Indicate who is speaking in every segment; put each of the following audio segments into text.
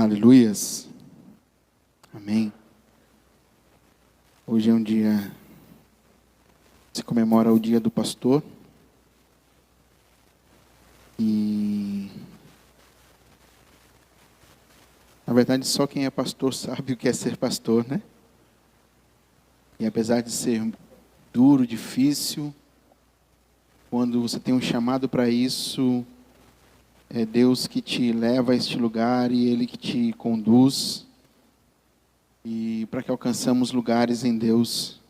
Speaker 1: Aleluias. Amém. Hoje é um dia, se comemora o dia do pastor. E, na verdade, só quem é pastor sabe o que é ser pastor, né? E apesar de ser duro, difícil, quando você tem um chamado para isso, é Deus que te leva a este lugar e Ele que te conduz. E para que alcançamos lugares em Deus.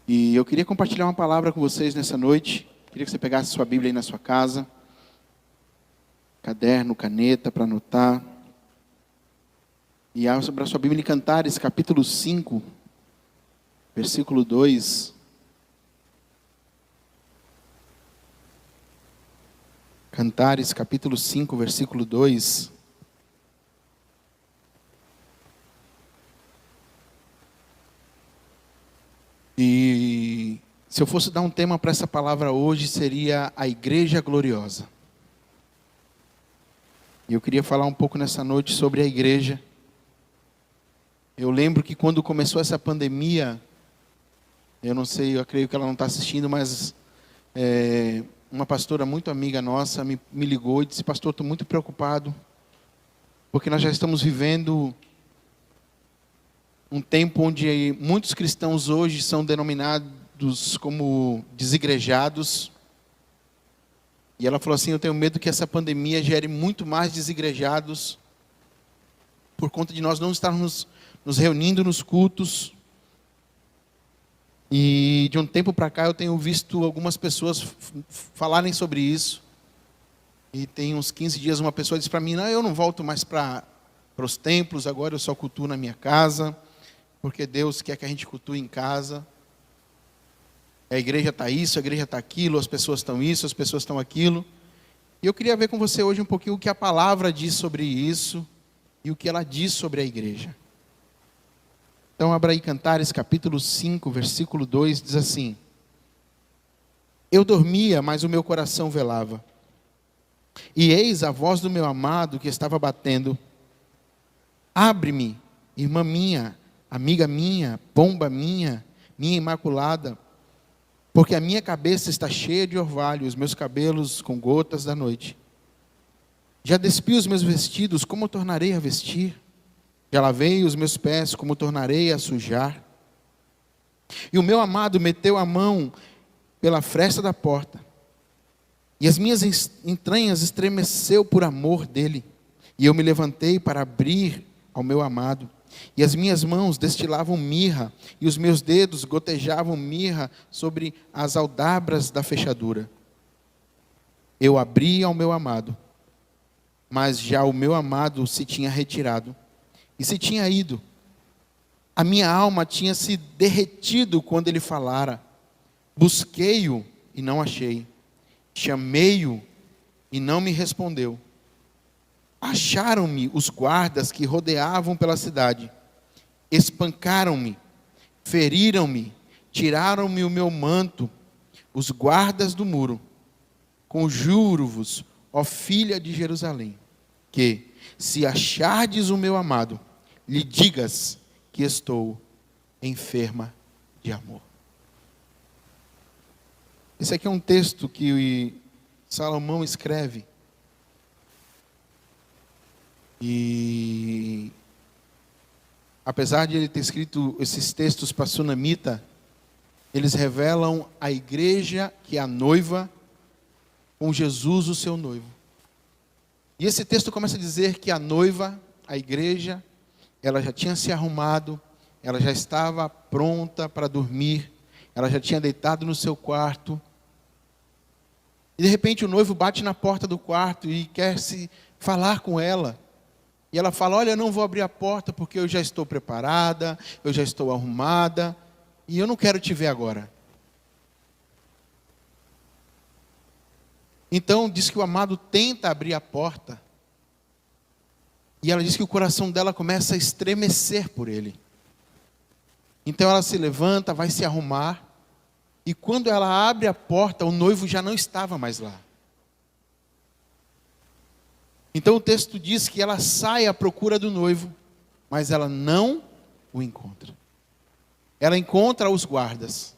Speaker 1: E eu queria compartilhar uma palavra com vocês nessa noite. Queria que você pegasse sua Bíblia aí na sua casa. Caderno, caneta para anotar. E abra sua Bíblia em Cantares, capítulo 5, versículo 2. Cantares, capítulo 5, versículo 2. E se eu fosse dar um tema para essa palavra hoje, seria a Igreja Gloriosa. E eu queria falar um pouco nessa noite sobre a igreja. Eu lembro que quando começou essa pandemia, eu não sei, eu creio que ela não está assistindo, mas uma pastora muito amiga nossa me ligou e disse: pastor, estou muito preocupado, porque nós já estamos vivendo um tempo onde muitos cristãos hoje são denominados como desigrejados. E ela falou assim: eu tenho medo que essa pandemia gere muito mais desigrejados, por conta de nós não estarmos nos reunindo nos cultos. E de um tempo para cá eu tenho visto algumas pessoas falarem sobre isso. E tem uns 15 dias uma pessoa disse para mim: não, eu não volto mais para os templos, agora eu só cultuo na minha casa, porque Deus quer que a gente cultue em casa. A igreja está isso, a igreja está aquilo, as pessoas estão isso, as pessoas estão aquilo. E eu queria ver com você hoje um pouquinho o que a palavra diz sobre isso e o que ela diz sobre a igreja. Então abra aí Cantares capítulo 5, versículo 2, diz assim: eu dormia, mas o meu coração velava. E eis a voz do meu amado que estava batendo. Abre-me, irmã minha, amiga minha, pomba minha, minha imaculada, porque a minha cabeça está cheia de orvalho, os meus cabelos com gotas da noite. Já despi os meus vestidos, como tornarei a vestir? Já lavei os meus pés, como tornarei a sujar? E o meu amado meteu a mão pela fresta da porta, e as minhas entranhas estremeceu por amor dele. E eu me levantei para abrir ao meu amado, e as minhas mãos destilavam mirra, e os meus dedos gotejavam mirra sobre as aldabras da fechadura. Eu abri ao meu amado, mas já o meu amado se tinha retirado, e se tinha ido. A minha alma tinha se derretido quando ele falara. Busquei-o e não achei. Chamei-o e não me respondeu. Acharam-me os guardas que rodeavam pela cidade. Espancaram-me, feriram-me, tiraram-me o meu manto. Os guardas do muro. Conjuro-vos, ó filha de Jerusalém, que, se achardes o meu amado, lhe digas que estou enferma de amor. Esse aqui é um texto que Salomão escreve. E apesar de ele ter escrito esses textos para Sunamita, eles revelam a igreja que é a noiva com Jesus, o seu noivo. E esse texto começa a dizer que a noiva, a igreja, ela já tinha se arrumado, ela já estava pronta para dormir, ela já tinha deitado no seu quarto. E de repente o noivo bate na porta do quarto e quer se falar com ela. E ela fala: olha, eu não vou abrir a porta porque eu já estou preparada, eu já estou arrumada, e eu não quero te ver agora. Então diz que o amado tenta abrir a porta. E ela diz que o coração dela começa a estremecer por ele. Então ela se levanta, vai se arrumar. E quando ela abre a porta, o noivo já não estava mais lá. Então o texto diz que ela sai à procura do noivo, mas ela não o encontra. Ela encontra os guardas.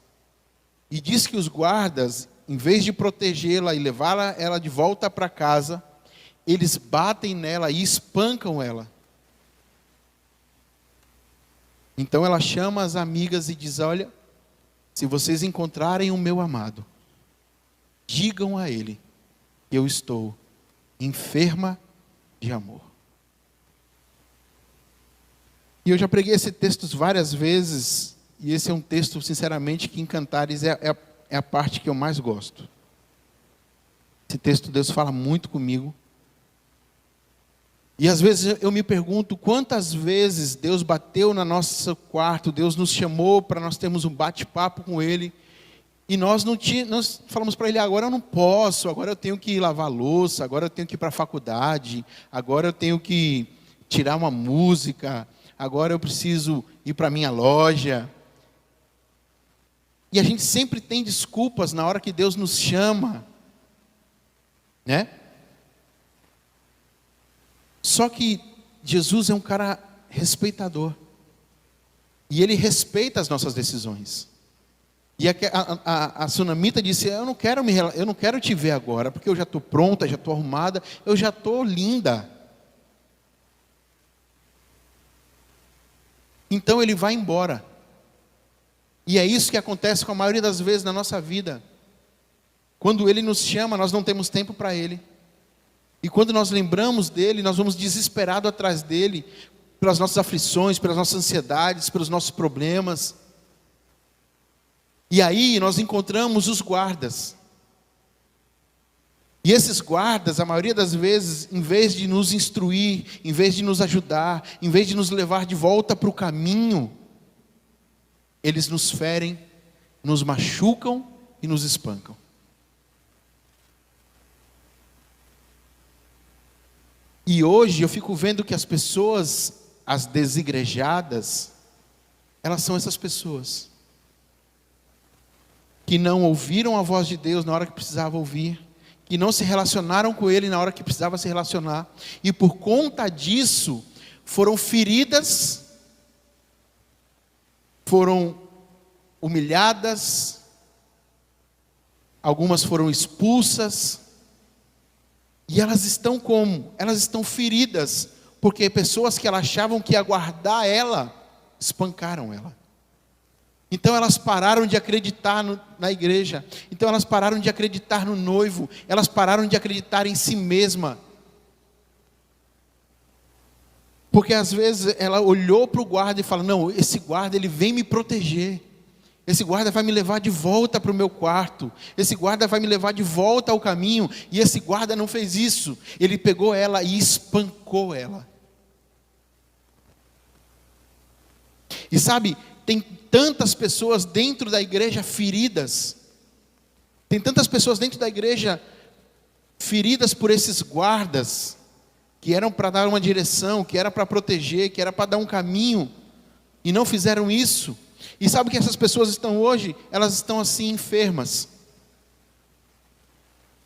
Speaker 1: E diz que os guardas, em vez de protegê-la e levá-la ela de volta para casa, eles batem nela e espancam ela. Então ela chama as amigas e diz: olha, se vocês encontrarem o meu amado, digam a ele que eu estou enferma de amor. E eu já preguei esse texto várias vezes, e esse é um texto, sinceramente, que em Cantares é a parte que eu mais gosto. Esse texto, Deus fala muito comigo. E às vezes eu me pergunto quantas vezes Deus bateu no nosso quarto, Deus nos chamou para nós termos um bate-papo com Ele, e nós falamos para Ele: agora eu não posso, agora eu tenho que lavar louça, agora eu tenho que ir para a faculdade, agora eu tenho que tirar uma música, agora eu preciso ir para a minha loja. E a gente sempre tem desculpas na hora que Deus nos chama, né? Só que Jesus é um cara respeitador. E Ele respeita as nossas decisões. E a sunamita disse: eu não quero te ver agora, porque eu já estou pronta, já estou arrumada, eu já estou linda. Então Ele vai embora. E é isso que acontece com a maioria das vezes na nossa vida. Quando Ele nos chama, nós não temos tempo para Ele. E quando nós lembramos dEle, nós vamos desesperados atrás dEle, pelas nossas aflições, pelas nossas ansiedades, pelos nossos problemas. E aí nós encontramos os guardas. E esses guardas, a maioria das vezes, em vez de nos instruir, em vez de nos ajudar, em vez de nos levar de volta para o caminho, eles nos ferem, nos machucam e nos espancam. E hoje eu fico vendo que as pessoas, as desigrejadas, elas são essas pessoas que não ouviram a voz de Deus na hora que precisava ouvir, que não se relacionaram com Ele na hora que precisava se relacionar, e por conta disso foram feridas, foram humilhadas, algumas foram expulsas. E elas estão como? Elas estão feridas, porque pessoas que elas achavam que ia guardar ela, espancaram ela. Então elas pararam de acreditar na igreja, então elas pararam de acreditar no noivo, elas pararam de acreditar em si mesma. Porque às vezes ela olhou para o guarda e falou: não, esse guarda ele vem me proteger. Esse guarda vai me levar de volta para o meu quarto. Esse guarda vai me levar de volta ao caminho. E esse guarda não fez isso. Ele pegou ela e espancou ela. E sabe, tem tantas pessoas dentro da igreja feridas. Tem tantas pessoas dentro da igreja feridas por esses guardas, que eram para dar uma direção, que era para proteger, que era para dar um caminho, e não fizeram isso. E sabe o que essas pessoas estão hoje? Elas estão assim enfermas.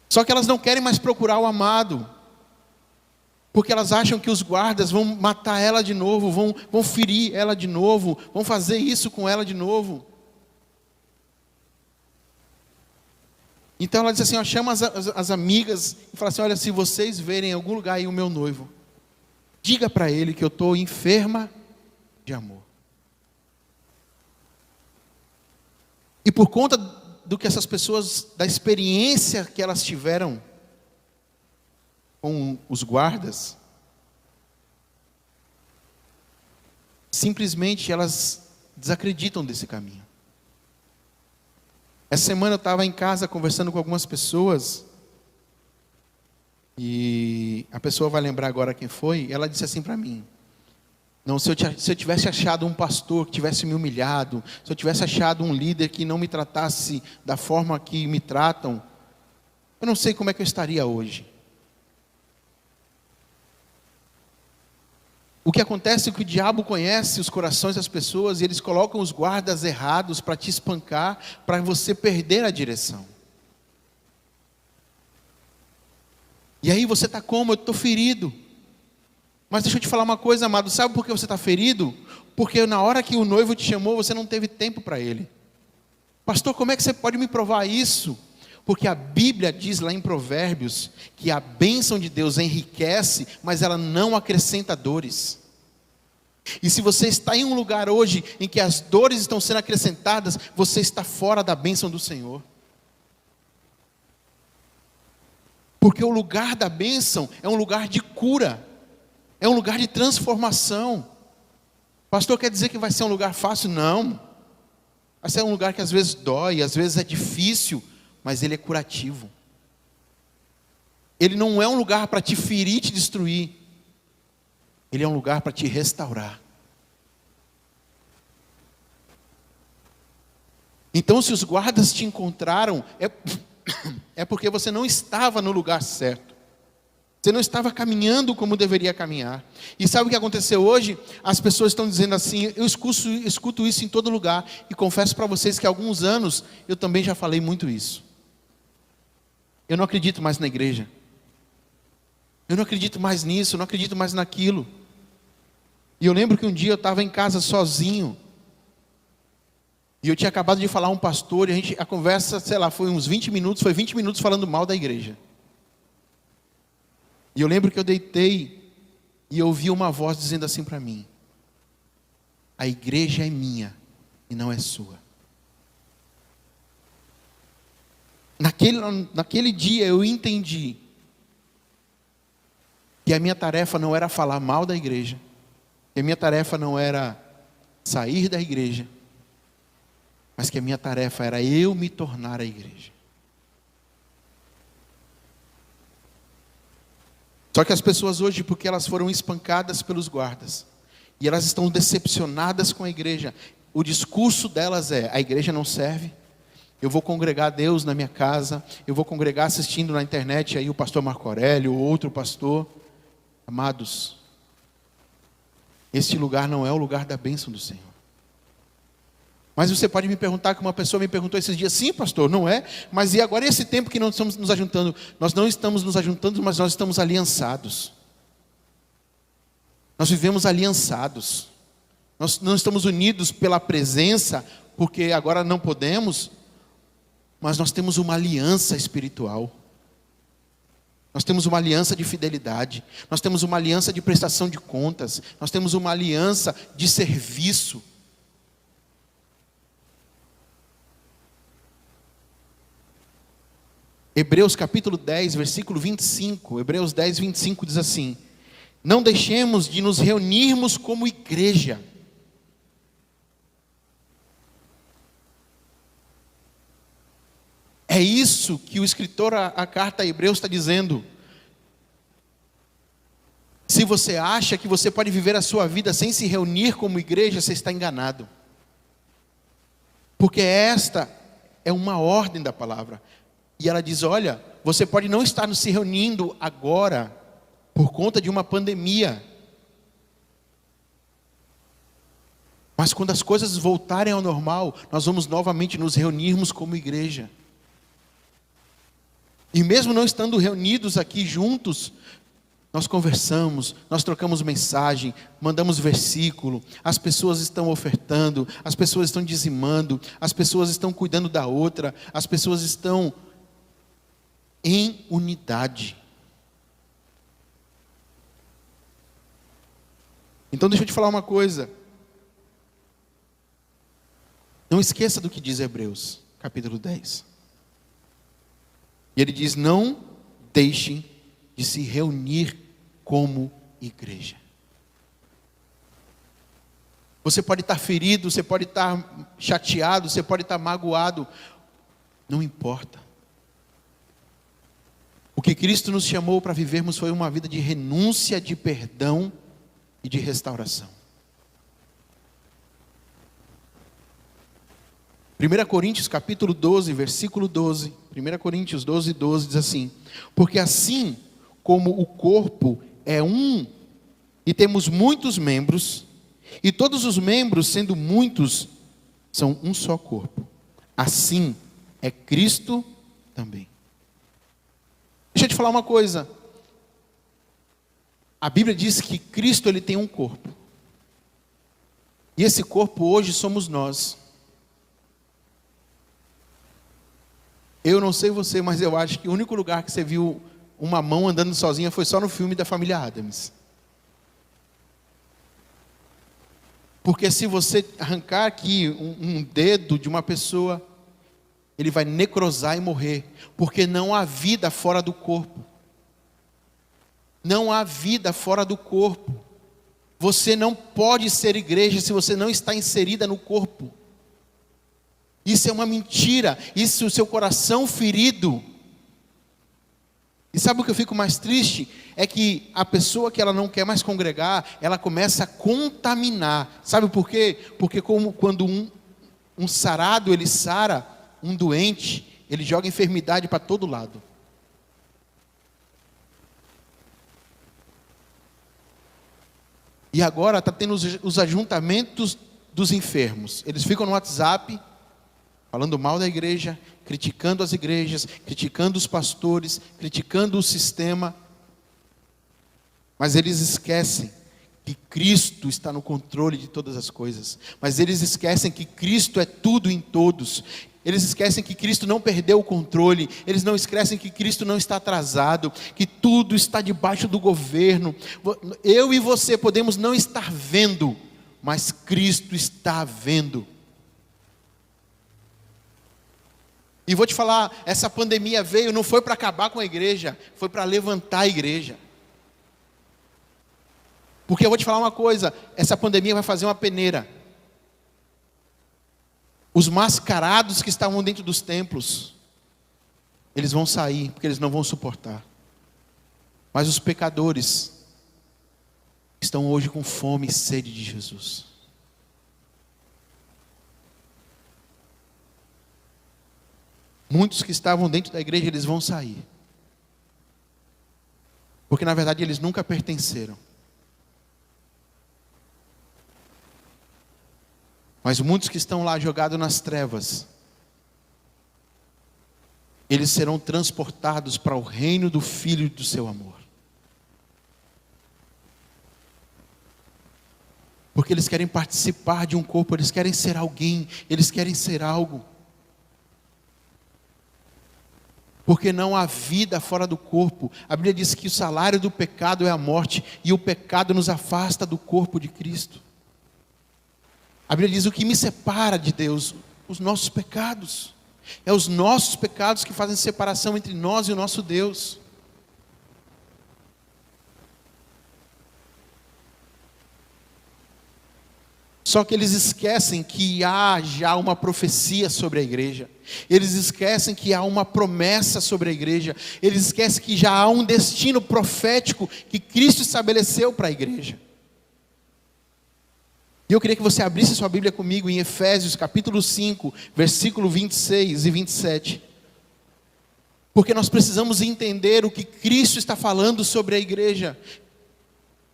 Speaker 1: Só que elas não querem mais procurar o amado, porque elas acham que os guardas vão matar ela de novo, vão ferir ela de novo, vão fazer isso com ela de novo. Então ela diz assim, chama as amigas e fala assim: olha, se vocês verem em algum lugar aí o meu noivo, diga para ele que eu estou enferma de amor. E por conta do que essas pessoas, da experiência que elas tiveram com os guardas, simplesmente elas desacreditam desse caminho. Essa semana eu estava em casa conversando com algumas pessoas, e a pessoa vai lembrar agora quem foi. Ela disse assim para mim: não, se eu tivesse achado um pastor que tivesse me humilhado, se eu tivesse achado um líder que não me tratasse da forma que me tratam, eu não sei como é que eu estaria hoje. O que acontece é que o diabo conhece os corações das pessoas, e eles colocam os guardas errados para te espancar, para você perder a direção. E aí você está como? Eu estou ferido. Mas deixa eu te falar uma coisa, amado. Sabe por que você está ferido? Porque na hora que o noivo te chamou, você não teve tempo para ele. Pastor, como é que você pode me provar isso? Porque a Bíblia diz lá em Provérbios que a bênção de Deus enriquece, mas ela não acrescenta dores. E se você está em um lugar hoje em que as dores estão sendo acrescentadas, você está fora da bênção do Senhor. Porque o lugar da bênção é um lugar de cura, é um lugar de transformação. Pastor, quer dizer que vai ser um lugar fácil? Não. Vai ser um lugar que às vezes dói, às vezes é difícil, mas ele é curativo. Ele não é um lugar para te ferir e te destruir. Ele é um lugar para te restaurar. Então, se os guardas te encontraram, é porque você não estava no lugar certo. Você não estava caminhando como deveria caminhar. E sabe o que aconteceu hoje? As pessoas estão dizendo assim, eu escuto isso em todo lugar. E confesso para vocês que há alguns anos eu também já falei muito isso. Eu não acredito mais na igreja. Eu não acredito mais nisso, eu não acredito mais naquilo. E eu lembro que um dia eu estava em casa sozinho. E eu tinha acabado de falar a um pastor, e a conversa, sei lá, foi uns 20 minutos, foi 20 minutos falando mal da igreja. E eu lembro que eu deitei e ouvi uma voz dizendo assim para mim: a igreja é minha e não é sua. Naquele dia eu entendi que a minha tarefa não era falar mal da igreja, que a minha tarefa não era sair da igreja, mas que a minha tarefa era eu me tornar a igreja. Só que as pessoas hoje, porque elas foram espancadas pelos guardas, e elas estão decepcionadas com a igreja, o discurso delas é: a igreja não serve, eu vou congregar a Deus na minha casa, eu vou congregar assistindo na internet aí o pastor Marco Aurélio, ou outro pastor. Amados, este lugar não é o lugar da bênção do Senhor. Mas você pode me perguntar, que uma pessoa me perguntou esses dias: sim, pastor, não é? Mas e agora esse tempo que não estamos nos ajuntando? Nós não estamos nos ajuntando, mas nós estamos aliançados. Nós vivemos aliançados. Nós não estamos unidos pela presença, porque agora não podemos, mas nós temos uma aliança espiritual. Nós temos uma aliança de fidelidade. Nós temos uma aliança de prestação de contas. Nós temos uma aliança de serviço. Hebreus capítulo 10, versículo 25. Hebreus 10, 25 diz assim: não deixemos de nos reunirmos como igreja. É isso que o escritor, a carta a Hebreus está dizendo. Se você acha que você pode viver a sua vida sem se reunir como igreja, você está enganado. Porque esta é uma ordem da palavra. E ela diz: olha, você pode não estar se reunindo agora por conta de uma pandemia. Mas quando as coisas voltarem ao normal, nós vamos novamente nos reunirmos como igreja. E mesmo não estando reunidos aqui juntos, nós conversamos, nós trocamos mensagem, mandamos versículo, as pessoas estão ofertando, as pessoas estão dizimando, as pessoas estão cuidando da outra, as pessoas estão em unidade. Então deixa eu te falar uma coisa. Não esqueça do que diz Hebreus, capítulo 10. E ele diz: não deixem de se reunir como igreja. Você pode estar ferido, você pode estar chateado, você pode estar magoado. Não importa. O que Cristo nos chamou para vivermos foi uma vida de renúncia, de perdão e de restauração. 1 Coríntios capítulo 12, versículo 12. 1 Coríntios 12, 12 diz assim: porque assim como o corpo é um, e temos muitos membros, e todos os membros, sendo muitos, são um só corpo, assim é Cristo também. Deixa eu te falar uma coisa. A Bíblia diz que Cristo ele tem um corpo. E esse corpo hoje somos nós. Eu não sei você, mas eu acho que o único lugar que você viu uma mão andando sozinha foi só no filme da família Addams. Porque se você arrancar aqui um dedo de uma pessoa, ele vai necrosar e morrer. Porque não há vida fora do corpo. Não há vida fora do corpo. Você não pode ser igreja se você não está inserida no corpo. Isso é uma mentira. Isso é o seu coração ferido. E sabe o que eu fico mais triste? É que a pessoa que ela não quer mais congregar, ela começa a contaminar. Sabe por quê? Porque quando um sarado ele sara um doente, ele joga enfermidade para todo lado. E agora está tendo os ajuntamentos dos enfermos. Eles ficam no WhatsApp, falando mal da igreja, criticando as igrejas, criticando os pastores, criticando o sistema. Mas eles esquecem que Cristo está no controle de todas as coisas. Mas eles esquecem que Cristo é tudo em todos. Eles esquecem que Cristo não perdeu o controle. Eles não esquecem que Cristo não está atrasado, que tudo está debaixo do governo. Eu e você podemos não estar vendo, mas Cristo está vendo. E vou te falar, essa pandemia veio, não foi para acabar com a igreja, foi para levantar a igreja. Porque eu vou te falar uma coisa, essa pandemia vai fazer uma peneira. Os mascarados que estavam dentro dos templos, eles vão sair, porque eles não vão suportar. Mas os pecadores estão hoje com fome e sede de Jesus. Muitos que estavam dentro da igreja, eles vão sair. Porque na verdade eles nunca pertenceram. Mas muitos que estão lá jogados nas trevas, eles serão transportados para o reino do Filho do seu amor. Porque eles querem participar de um corpo, eles querem ser alguém, eles querem ser algo. Porque não há vida fora do corpo. A Bíblia diz que o salário do pecado é a morte, e o pecado nos afasta do corpo de Cristo. A Bíblia diz: o que me separa de Deus? Os nossos pecados. É os nossos pecados que fazem separação entre nós e o nosso Deus. Só que eles esquecem que há já uma profecia sobre a igreja. Eles esquecem que há uma promessa sobre a igreja. Eles esquecem que já há um destino profético que Cristo estabeleceu para a igreja. E eu queria que você abrisse sua Bíblia comigo em Efésios capítulo 5, versículo 26 e 27. Porque nós precisamos entender o que Cristo está falando sobre a igreja.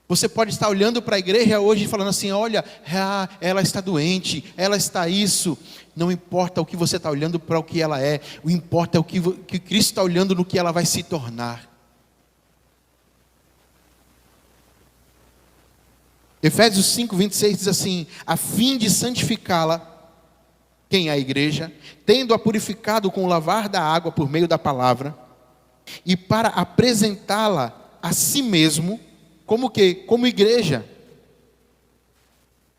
Speaker 1: Você pode estar olhando para a igreja hoje e falando assim: olha, ela está doente, ela está isso. Não importa o que você está olhando para o que ela é. O importa é o que Cristo está olhando no que ela vai se tornar. Efésios 5, 26 diz assim: a fim de santificá-la, quem é a igreja, tendo-a purificado com o lavar da água por meio da palavra, e para apresentá-la a si mesmo, como que? Como igreja.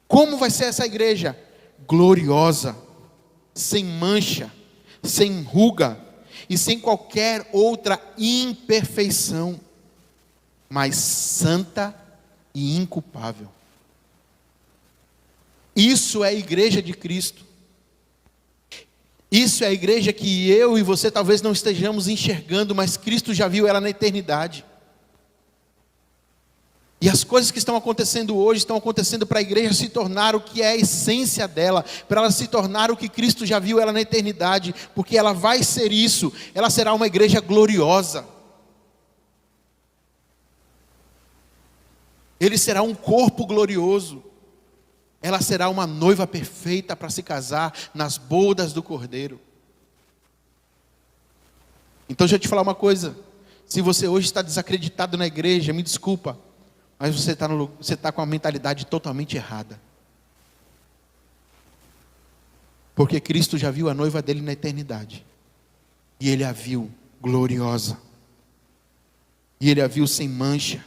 Speaker 1: Como vai ser essa igreja? Gloriosa, sem mancha, sem ruga, e sem qualquer outra imperfeição, mas santa e inculpável. Isso é a igreja de Cristo. Isso é a igreja que eu e você talvez não estejamos enxergando, mas Cristo já viu ela na eternidade. E as coisas que estão acontecendo hoje, estão acontecendo para a igreja se tornar o que é a essência dela, para ela se tornar o que Cristo já viu ela na eternidade, porque ela vai ser isso, ela será uma igreja gloriosa. Ele será um corpo glorioso. Ela será uma noiva perfeita para se casar nas bodas do Cordeiro. Então deixa eu te falar uma coisa. Se você hoje está desacreditado na igreja, me desculpa. mas você está com a mentalidade totalmente errada. Porque Cristo já viu a noiva dele na eternidade. E Ele a viu gloriosa. E Ele a viu sem mancha,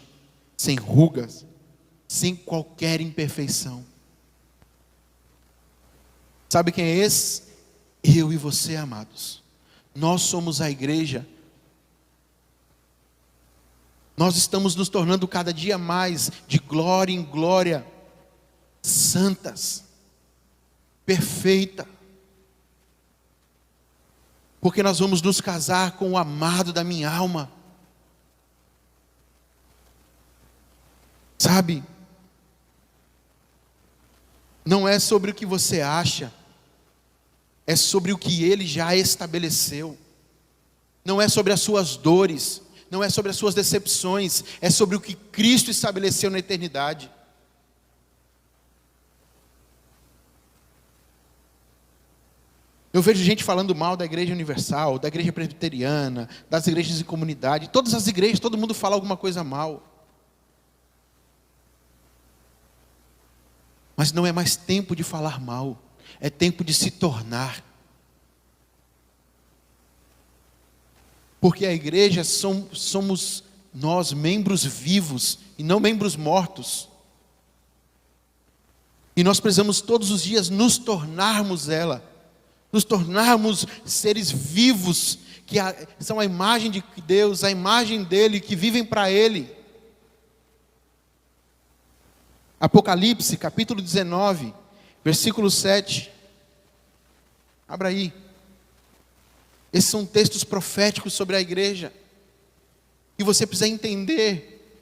Speaker 1: sem rugas, sem qualquer imperfeição. Sabe quem é esse? Eu e você, amados. Nós somos a igreja. Nós estamos nos tornando cada dia mais, de glória em glória, santas, perfeita. Porque nós vamos nos casar com o amado da minha alma. Sabe? Não é sobre o que você acha, é sobre o que Ele já estabeleceu. Não é sobre as suas dores, não é sobre as suas decepções, é sobre o que Cristo estabeleceu na eternidade. Eu vejo gente falando mal da igreja universal, da igreja presbiteriana, das igrejas de comunidade. Todas as igrejas, todo mundo fala alguma coisa mal. Mas não é mais tempo de falar mal, é tempo de se tornar. Porque a igreja somos nós, membros vivos, e não membros mortos. E nós precisamos todos os dias nos tornarmos ela. Nos tornarmos seres vivos, que são a imagem de Deus, a imagem dEle, que vivem para Ele. Apocalipse, capítulo 19, versículo 7. Abra aí. Esses são textos proféticos sobre a igreja. E você precisa entender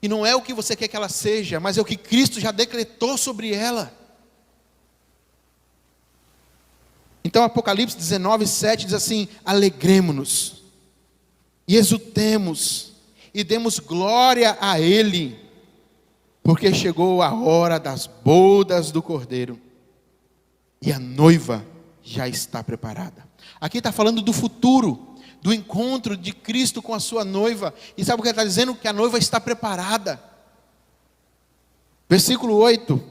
Speaker 1: que não é o que você quer que ela seja, mas é o que Cristo já decretou sobre ela. Então Apocalipse 19, 7 diz assim: alegremo-nos, e exultemos, e demos glória a Ele, porque chegou a hora das bodas do Cordeiro, e a noiva já está preparada. Aqui está falando do futuro, do encontro de Cristo com a sua noiva. E sabe o que ele está dizendo? Que a noiva está preparada. Versículo 8: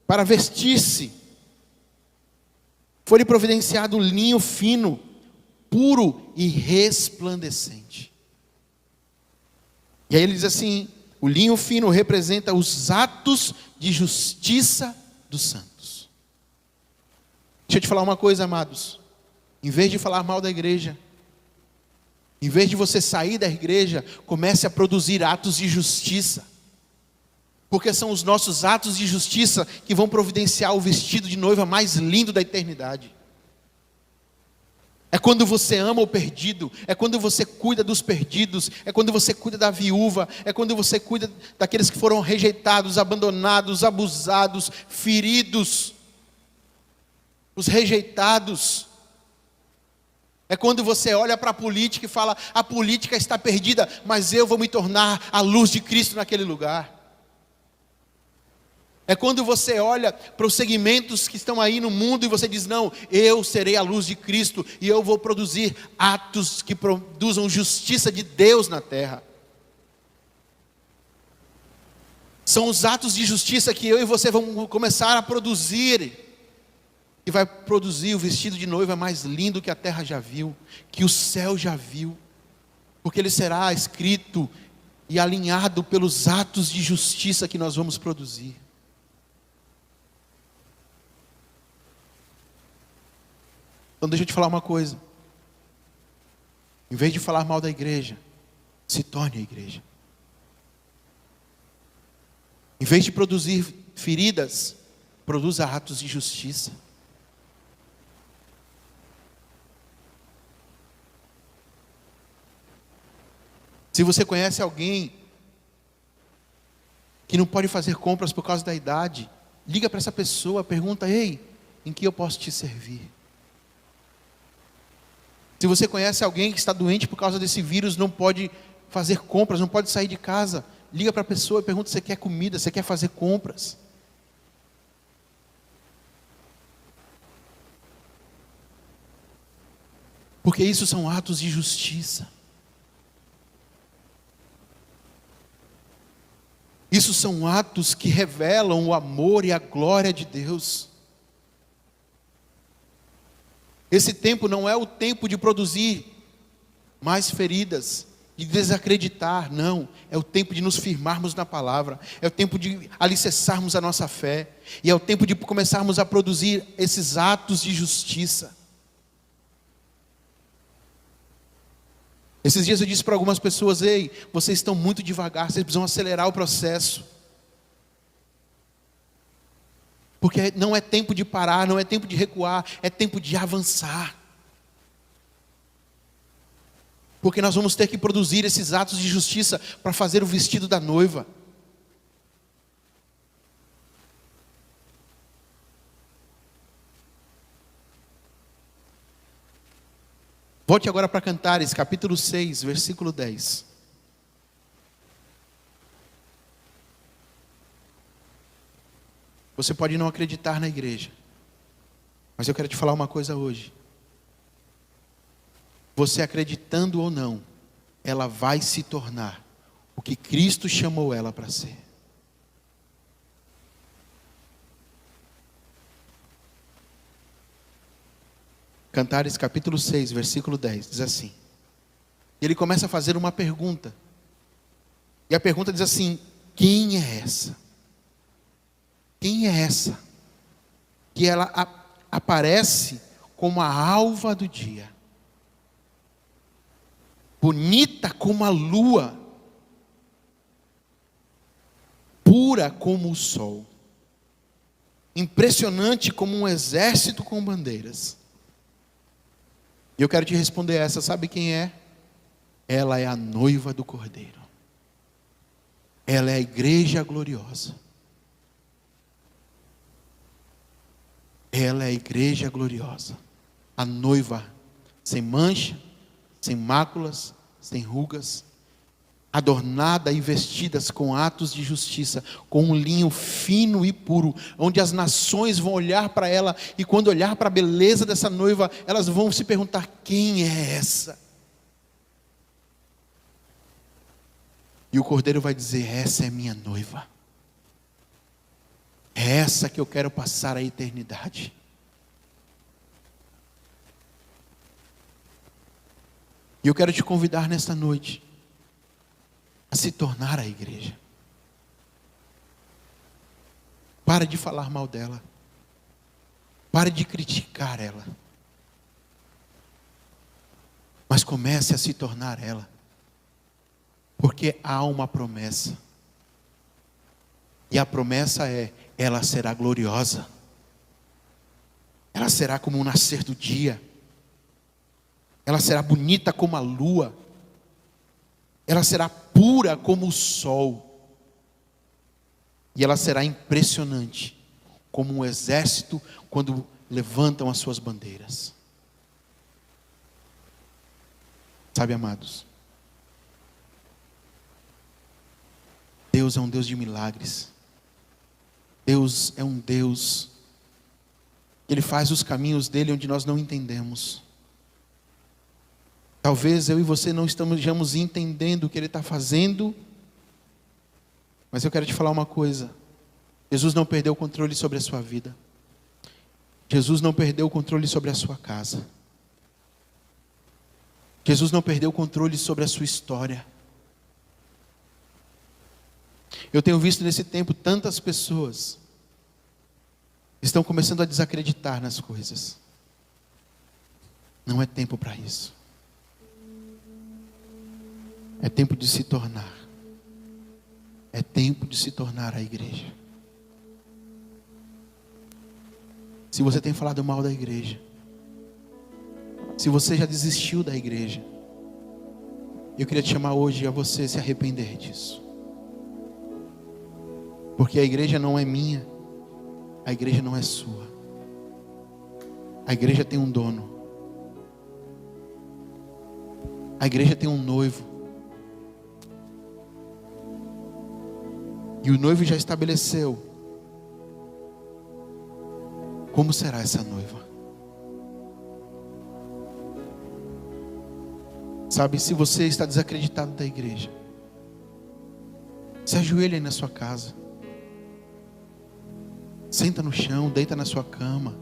Speaker 1: para vestir-se, foi providenciado linho fino, puro e resplandecente. E aí ele diz assim: o linho fino representa os atos de justiça dos santos. Deixa eu te falar uma coisa, amados. Em vez de falar mal da igreja, em vez de você sair da igreja, comece a produzir atos de justiça. Porque são os nossos atos de justiça que vão providenciar o vestido de noiva mais lindo da eternidade. É quando você ama o perdido, é quando você cuida dos perdidos, é quando você cuida da viúva, é quando você cuida daqueles que foram rejeitados, abandonados, abusados, feridos, os rejeitados. É quando você olha para a política e fala: a política está perdida, mas eu vou me tornar a luz de Cristo naquele lugar. É quando você olha para os segmentos que estão aí no mundo e você diz: não, eu serei a luz de Cristo e eu vou produzir atos que produzam justiça de Deus na terra. São os atos de justiça que eu e você vamos começar a produzir, que vai produzir o vestido de noiva mais lindo que a terra já viu, que o céu já viu, porque ele será escrito e alinhado pelos atos de justiça que nós vamos produzir. Então deixa eu te falar uma coisa. Em vez de falar mal da igreja, se torne a igreja. Em vez de produzir feridas, produza atos de justiça. Se você conhece alguém que não pode fazer compras por causa da idade, liga para essa pessoa, pergunta: ei, em que eu posso te servir? Se você conhece alguém que está doente por causa desse vírus, não pode fazer compras, não pode sair de casa, liga para a pessoa e pergunta: você quer comida, você quer fazer compras? Porque isso são atos de justiça. Isso são atos que revelam o amor e a glória de Deus. Esse tempo não é o tempo de produzir mais feridas, de desacreditar, não. É o tempo de nos firmarmos na palavra, é o tempo de alicerçarmos a nossa fé, e é o tempo de começarmos a produzir esses atos de justiça. Esses dias eu disse para algumas pessoas: ei, vocês estão muito devagar, vocês precisam acelerar o processo. Porque não é tempo de parar, não é tempo de recuar, é tempo de avançar. Porque nós vamos ter que produzir esses atos de justiça para fazer o vestido da noiva. Volte agora para Cantares, capítulo 6, versículo 10. Você pode não acreditar na igreja, mas eu quero te falar uma coisa hoje. Você acreditando ou não, ela vai se tornar o que Cristo chamou ela para ser. Cantares capítulo 6, versículo 10, diz assim. E ele começa a fazer uma pergunta. E a pergunta diz assim: quem é essa? Quem é essa? Que ela aparece como a alva do dia, bonita como a lua, pura como o sol, impressionante como um exército com bandeiras. E eu quero te responder essa, sabe quem é? Ela é a noiva do Cordeiro. Ela é a igreja gloriosa. Ela é a igreja gloriosa. A noiva sem mancha, sem máculas, sem rugas, adornada e vestidas com atos de justiça, com um linho fino e puro, onde as nações vão olhar para ela, e quando olhar para a beleza dessa noiva, elas vão se perguntar: quem é essa? E o Cordeiro vai dizer: essa é minha noiva, é essa que eu quero passar a eternidade. E eu quero te convidar nesta noite a se tornar a igreja. Pare de falar mal dela. Pare de criticar ela. Mas comece a se tornar ela. Porque há uma promessa. E a promessa é: ela será gloriosa. Ela será como o nascer do dia. Ela será bonita como a lua. Ela será pura como o sol. E ela será impressionante como um exército quando levantam as suas bandeiras. Sabe, amados, Deus é um Deus de milagres. Deus é um Deus, Ele faz os caminhos dele onde nós não entendemos. Talvez eu e você não estejamos entendendo o que Ele está fazendo, mas eu quero te falar uma coisa: Jesus não perdeu o controle sobre a sua vida. Jesus não perdeu o controle sobre a sua casa. Jesus não perdeu o controle sobre a sua história. Eu tenho visto nesse tempo tantas pessoas estão começando a desacreditar nas coisas. Não é tempo para isso. É tempo de se tornar. É tempo de se tornar a igreja. Se você tem falado mal da igreja, se você já desistiu da igreja, eu queria te chamar hoje a você se arrepender disso. Porque a igreja não é minha, a igreja não é sua. A igreja tem um dono. A igreja tem um noivo. E o noivo já estabeleceu como será essa noiva. Sabe, se você está desacreditado da igreja, Se ajoelha aí na sua casa. Senta no chão, deita na sua cama.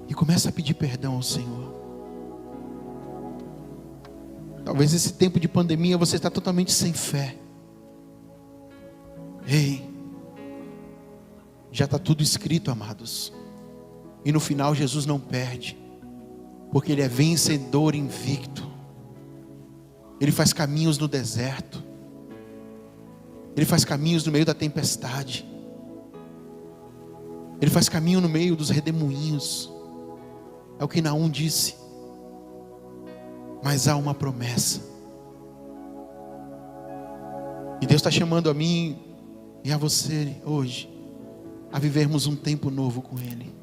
Speaker 1: E começa a pedir perdão ao Senhor. Talvez esse tempo de pandemia você está totalmente sem fé. Ei, já está tudo escrito, amados. E no final Jesus não perde. Porque Ele é vencedor invicto. Ele faz caminhos no deserto. Ele faz caminhos no meio da tempestade. Ele faz caminho no meio dos redemoinhos. É o que Naum disse. Mas há uma promessa. E Deus está chamando a mim e a você hoje a vivermos um tempo novo com Ele.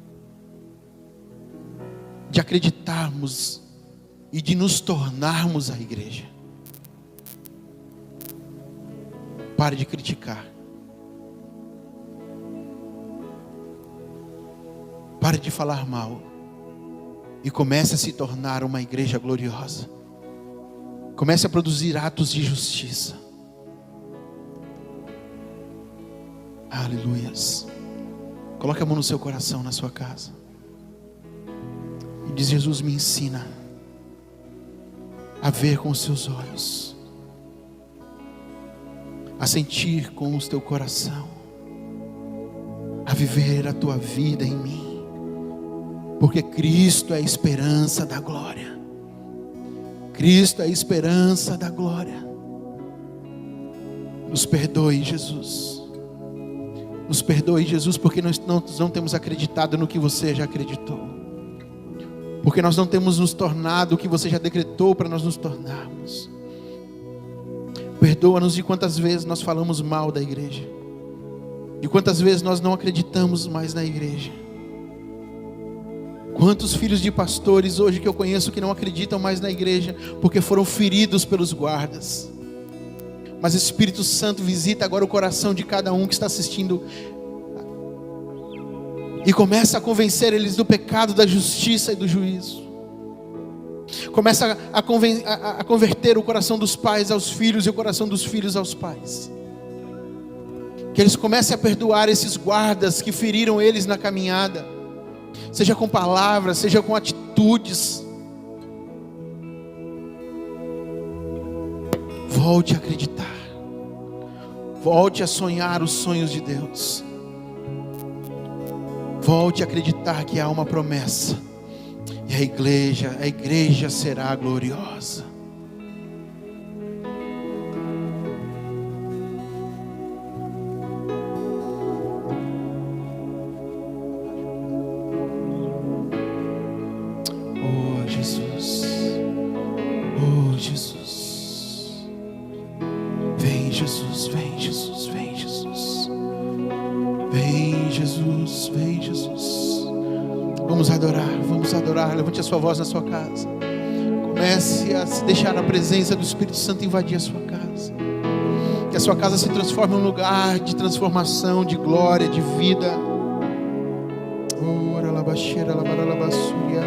Speaker 1: De acreditarmos e de nos tornarmos a igreja. Pare de criticar. Pare de falar mal. E comece a se tornar uma igreja gloriosa. Comece a produzir atos de justiça. Aleluias. Coloque a mão no seu coração, na sua casa. E diz: Jesus, me ensina a ver com os seus olhos, a sentir com o teu coração, a viver a tua vida em mim. Porque Cristo é a esperança da glória. Cristo é a esperança da glória. Nos perdoe, Jesus. Nos perdoe, Jesus, porque nós não temos acreditado no que você já acreditou. Porque nós não temos nos tornado o que você já decretou para nós nos tornarmos. Perdoa-nos de quantas vezes nós falamos mal da igreja. De quantas vezes nós não acreditamos mais na igreja. Quantos filhos de pastores hoje que eu conheço que não acreditam mais na igreja porque foram feridos pelos guardas. Mas o Espírito Santo visita agora o coração de cada um que está assistindo e começa a convencer eles do pecado, da justiça e do juízo. Começa a converter o coração dos pais aos filhos e o coração dos filhos aos pais. Que eles comecem a perdoar esses guardas que feriram eles na caminhada. Seja com palavras, seja com atitudes. Volte a acreditar. Volte a sonhar os sonhos de Deus. Volte a acreditar que há uma promessa. E a igreja será gloriosa. Vamos adorar, levante a sua voz na sua casa. Comece a se deixar a presença do Espírito Santo invadir a sua casa. Que a sua casa se transforme em um lugar de transformação, de glória, de vida. Ora, labaxeira, labaralabassuri,